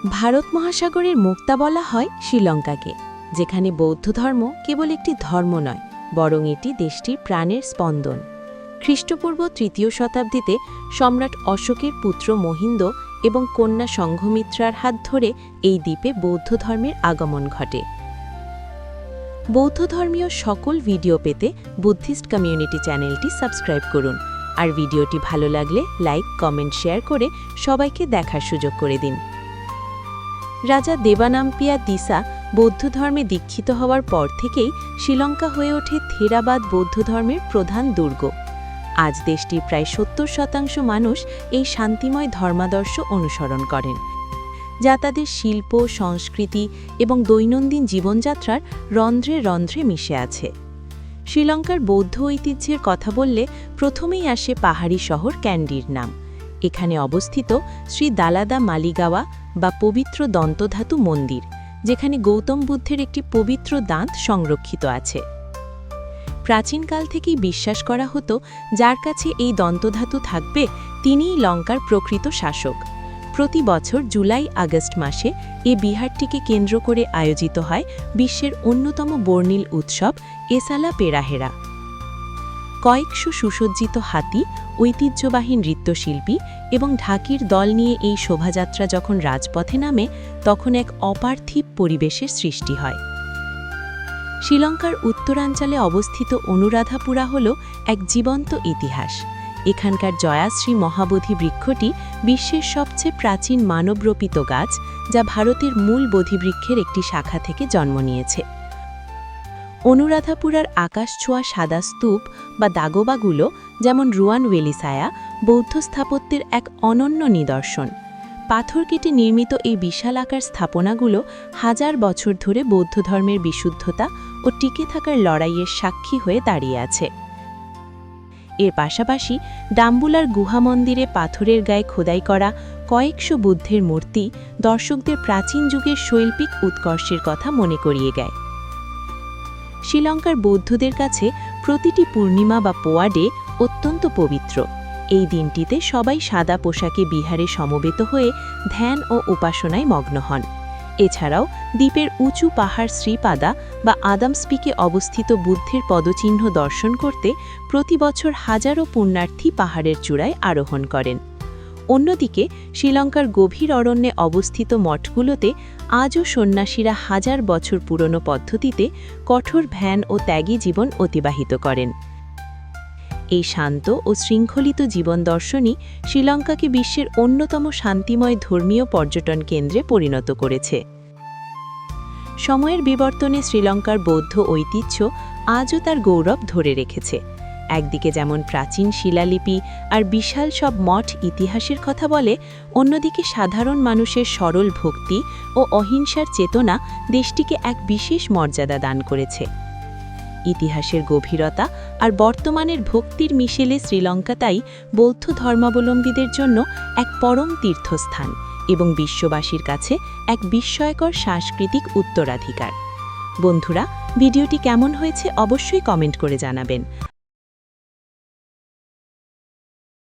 ভারত মহাসাগরের মুক্তা বলা হয় শ্রীলঙ্কাকে, যেখানে বৌদ্ধ ধর্ম কেবল একটি ধর্ম নয়, বরং এটি দেশটির প্রাণের স্পন্দন। খ্রিস্টপূর্ব ৩য় শতাব্দীতে সম্রাট অশোকের পুত্র মহিন্দ এবং কন্যা সংঘমিত্রার হাত ধরে এই দ্বীপে বৌদ্ধ ধর্মের আগমন ঘটে। বৌদ্ধ ধর্মীয় সকল ভিডিও পেতে বুদ্ধিস্ট কমিউনিটি চ্যানেলটি সাবস্ক্রাইব করুন, আর ভিডিওটি ভালো লাগলে লাইক, কমেন্ট, শেয়ার করে সবাইকে দেখার সুযোগ করে দিন। রাজা দেবানাম্পিয়া তিসা বৌদ্ধ ধর্মে দীক্ষিত হওয়ার পর থেকেই শ্রীলঙ্কা হয়ে ওঠে থেরাবাদ বৌদ্ধ ধর্মের প্রধান দুর্গ। আজ দেশটির প্রায় ৭০% মানুষ এই শান্তিময় ধর্মাদর্শ অনুসরণ করেন, যা তাদের শিল্প, সংস্কৃতি এবং দৈনন্দিন জীবনযাত্রার রন্ধ্রে রন্ধ্রে মিশে আছে। শ্রীলঙ্কার বৌদ্ধ ঐতিহ্যের কথা বললে প্রথমেই আসে পাহাড়ি শহর ক্যান্ডির নাম। এখানে অবস্থিত শ্রী দালাদা মালিগাওয়া বা পবিত্র দন্তধাতু মন্দির, যেখানে গৌতম বুদ্ধের একটি পবিত্র দাঁত সংরক্ষিত আছে। প্রাচীনকাল থেকেই বিশ্বাস করা হতো, যার কাছে এই দন্তধাতু থাকবে তিনিই লঙ্কার প্রকৃত শাসক। প্রতি বছর জুলাই-আগস্ট মাসে এ বিহারটিকে কেন্দ্র করে আয়োজিত হয় বিশ্বের অন্যতম বর্ণিল উৎসব এসালা পেরাহেরা। কয়েকশো সুসজ্জিত হাতি, ঐতিহ্যবাহী নৃত্যশিল্পী এবং ঢাকির দল নিয়ে এই শোভাযাত্রা যখন রাজপথে নামে, তখন এক অপার্থিব পরিবেশের সৃষ্টি হয়। শ্রীলঙ্কার উত্তরাঞ্চলে অবস্থিত অনুরাধাপুরা হল এক জীবন্ত ইতিহাস। এখানকার জয়াশ্রী মহাবোধি বৃক্ষটি বিশ্বের সবচেয়ে প্রাচীন মানবরোপিত গাছ, যা ভারতের মূল বোধিবৃক্ষের একটি শাখা থেকে জন্ম নিয়েছে। অনুরাধাপুরার আকাশছোঁয়া সাদা স্তূপ বা দাগোবাগুলো, যেমন রুয়ান ওয়েলিসায়া, বৌদ্ধ স্থাপত্যের এক অনন্য নিদর্শন। পাথর কেটে নির্মিত এই বিশালাকার স্থাপনাগুলো হাজার বছর ধরে বৌদ্ধ ধর্মের বিশুদ্ধতা ও টিকে থাকার লড়াইয়ের সাক্ষী হয়ে দাঁড়িয়ে আছে। এর পাশাপাশি ডাম্বুলার গুহা মন্দিরে পাথরের গায়ে খোদাই করা কয়েকশো বুদ্ধের মূর্তি দর্শকদের প্রাচীন যুগের শৈল্পিক উৎকর্ষের কথা মনে করিয়ে দেয়। শ্রীলঙ্কার বৌদ্ধদের কাছে প্রতিটি পূর্ণিমা বা পোয়া ডে অত্যন্ত পবিত্র। এই দিনটিতে সবাই সাদা পোশাকে বিহারে সমবেত হয়ে ধ্যান ও উপাসনায় মগ্ন হন। এছাড়াও দ্বীপের উঁচু পাহাড় শ্রীপাদা বা আদামস্পিকে অবস্থিত বুদ্ধের পদচিহ্ন দর্শন করতে প্রতি বছর হাজারো পুণ্যার্থী পাহাড়ের চূড়ায় আরোহণ করেন। অন্যদিকে শ্রীলঙ্কার গভীর অরণ্যে অবস্থিত মঠগুলোতে আজও সন্ন্যাসীরা হাজার বছর পুরনো পদ্ধতিতে কঠোর ধ্যান ও ত্যাগী জীবন অতিবাহিত করেন। এই শান্ত ও শৃঙ্খলিত জীবন দর্শনই শ্রীলঙ্কাকে বিশ্বের অন্যতম শান্তিময় ধর্মীয় পর্যটন কেন্দ্রে পরিণত করেছে। সময়ের বিবর্তনে শ্রীলঙ্কার বৌদ্ধ ঐতিহ্য আজও তার গৌরব ধরে রেখেছে। একদিকে যেমন প্রাচীন শিলালিপি আর বিশাল সব মঠ ইতিহাসের কথা বলে, অন্যদিকে সাধারণ মানুষের সরল ভক্তি ও অহিংসার চেতনা দেশটিকে এক বিশেষ মর্যাদা দান করেছে। ইতিহাসের গভীরতা আর বর্তমানের ভক্তির মিশেলে শ্রীলঙ্কা তাই বৌদ্ধ ধর্মাবলম্বীদের জন্য এক পরম তীর্থস্থান এবং বিশ্ববাসীর কাছে এক বিস্ময়কর সাংস্কৃতিক উত্তরাধিকার। বন্ধুরা, ভিডিওটি কেমন হয়েছে অবশ্যই কমেন্ট করে জানাবেন,